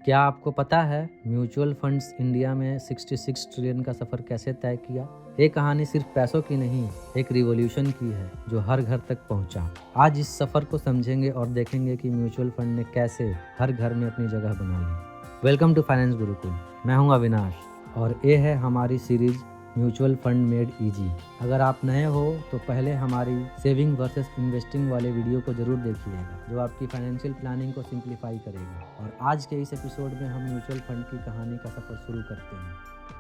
क्या आपको पता है म्यूचुअल फंड्स इंडिया में 66 ट्रिलियन का सफ़र कैसे तय किया? ये कहानी सिर्फ पैसों की नहीं, एक रिवॉल्यूशन की है जो हर घर तक पहुंचा। आज इस सफ़र को समझेंगे और देखेंगे कि म्यूचुअल फंड ने कैसे हर घर में अपनी जगह बना ली। Welcome to finance Gurukul. मैं हूं अविनाश और ये है हमारी series mutual fund made easy. अगर आप नए हो तो पहले हमारी सेविंग वर्सेस इन्वेस्टिंग वाले वीडियो को जरूर देखिएगा जो आपकी फाइनेंशियल प्लानिंग को सिंप्लीफाई करेगा। और आज के इस एपिसोड में हम म्यूचुअल फंड की कहानी का सफ़र शुरू करते हैं।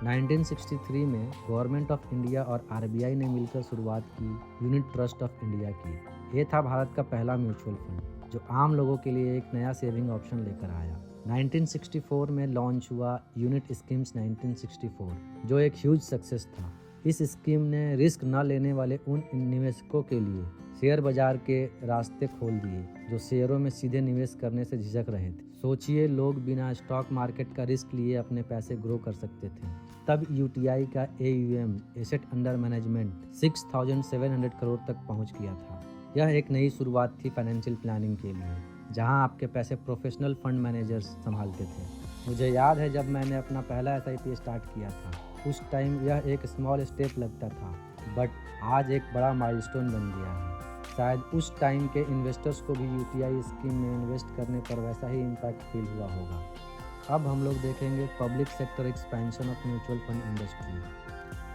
1963 में गवर्नमेंट ऑफ इंडिया और आरबीआई ने मिलकर शुरुआत की यूनिट ट्रस्ट ऑफ इंडिया की। ये था भारत का पहला म्यूचुअल फंड जो आम लोगों के लिए एक नया सेविंग ऑप्शन लेकर आया। 1964 में लॉन्च हुआ यूनिट स्कीम्स 1964 जो एक ह्यूज सक्सेस था। इस स्कीम ने रिस्क न लेने वाले उन निवेशकों के लिए शेयर बाजार के रास्ते खोल दिए जो शेयरों में सीधे निवेश करने से झिझक रहे थे। सोचिए, लोग बिना स्टॉक मार्केट का रिस्क लिए अपने पैसे ग्रो कर सकते थे। तब यूटीआई का AUM asset under management 6,700 crore तक पहुंच गया था। यह एक नई शुरुआत थी फाइनेंशियल प्लानिंग के लिए, जहां आपके पैसे प्रोफेशनल फंड मैनेजर्स संभालते थे। मुझे याद है जब मैंने अपना पहला SIP स्टार्ट किया था, उस टाइम यह एक स्मॉल स्टेप लगता था, बट आज एक बड़ा माइलस्टोन बन गया है। शायद उस टाइम के इन्वेस्टर्स को भी यूटीआई स्कीम में इन्वेस्ट करने पर वैसा ही इम्पैक्ट फील हुआ होगा। अब हम लोग देखेंगे public sector expansion of mutual fund industry.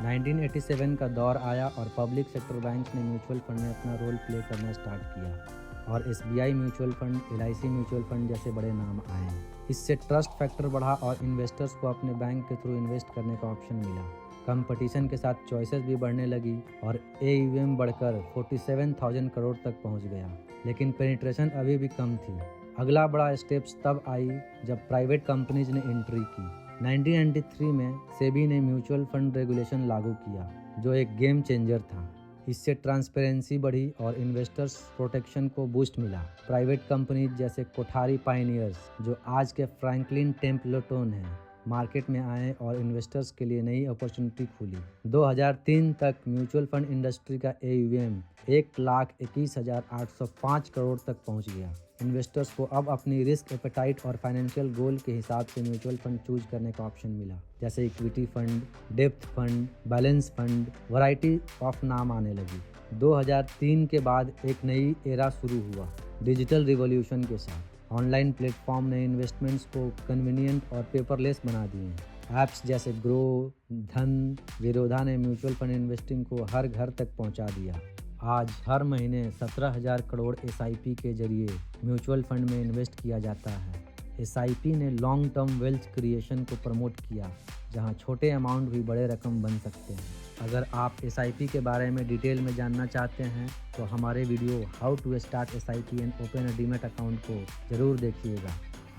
1987 का दौर आया और पब्लिक सेक्टर बैंक ने म्यूचुअल फंड में अपना रोल प्ले करना स्टार्ट किया और SBI mutual fund, LIC mutual fund जैसे बड़े नाम आए। इससे ट्रस्ट फैक्टर बढ़ा और इन्वेस्टर्स को अपने बैंक के थ्रू इन्वेस्ट करने का ऑप्शन मिला। कंपटीशन के साथ चॉइसेस भी बढ़ने लगी और AUM बढ़कर 47,000 करोड़ तक पहुंच गया, लेकिन पेनिट्रेशन अभी भी कम थी। अगला बड़ा स्टेप्स तब आई जब प्राइवेट कंपनीज ने एंट्री की। 1993 में सेबी ने म्यूचुअल फंड रेगुलेशन लागू किया जो एक गेम चेंजर था। इससे ट्रांसपेरेंसी बढ़ी और इन्वेस्टर्स प्रोटेक्शन को बूस्ट मिला। प्राइवेट कंपनीज जैसे कोठारी पायनियर्स, जो आज के फ्रैंकलिन टेम्पलेटन हैं, मार्केट में आए और इन्वेस्टर्स के लिए नई अपॉर्चुनिटी खुली। 2003 तक म्यूचुअल फंड इंडस्ट्री का AUM 1,21,805 करोड़ तक पहुंच गया। इन्वेस्टर्स को अब अपनी रिस्क एपेटाइट और फाइनेंशियल गोल के हिसाब से म्यूचुअल फंड चूज करने का ऑप्शन मिला, जैसे equity fund, depth fund, balance fund, variety of नाम आने लगी। 2003 के बाद एक नई एरा शुरू हुआ डिजिटल रिवॉल्यूशन के साथ। ऑनलाइन प्लेटफॉर्म ने इन्वेस्टमेंट्स को कन्वीनियंट और पेपरलेस बना दिए। ऐप्स जैसे ग्रो, धन, विरोधा ने म्यूचुअल फंड इन्वेस्टिंग को हर घर तक पहुंचा दिया। आज हर महीने 17,000 करोड़ SIP के जरिए म्यूचुअल फंड में इन्वेस्ट किया जाता है। SIP ने लॉन्ग टर्म वेल्थ क्रिएशन को प्रमोट किया, जहां छोटे अमाउंट भी बड़े रकम बन सकते हैं। अगर आप SIP के बारे में डिटेल में जानना चाहते हैं तो हमारे video how to start SIP and open a demat account को ज़रूर देखिएगा।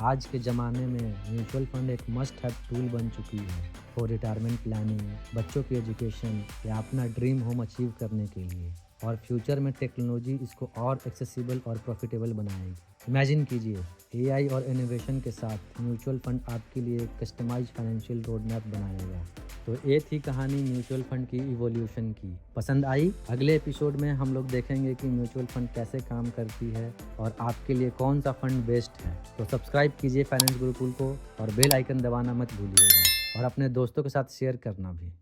आज के ज़माने में म्यूचुअल फंड एक मस्ट हैव टूल बन चुकी है फॉर रिटायरमेंट प्लानिंग, बच्चों की एजुकेशन या अपना ड्रीम होम अचीव करने के लिए। और फ्यूचर में टेक्नोलॉजी इसको और एक्सेसिबल और प्रॉफिटेबल बनाएगी। इमेजिन कीजिए, AI और इनोवेशन के साथ म्यूचुअल फंड आपके लिए एक कस्टमाइज फाइनेंशियल रोड मैप बनाएगा। तो ये थी कहानी म्यूचुअल फंड की इवोल्यूशन की। पसंद आई? अगले एपिसोड में हम लोग देखेंगे कि म्यूचुअल फंड कैसे काम करती है और आपके लिए कौन सा फंड बेस्ट है। तो सब्सक्राइब कीजिए फाइनेंस गुरुकुल को और बेल आइकन दबाना मत भूलिएगा और अपने दोस्तों के साथ शेयर करना भी।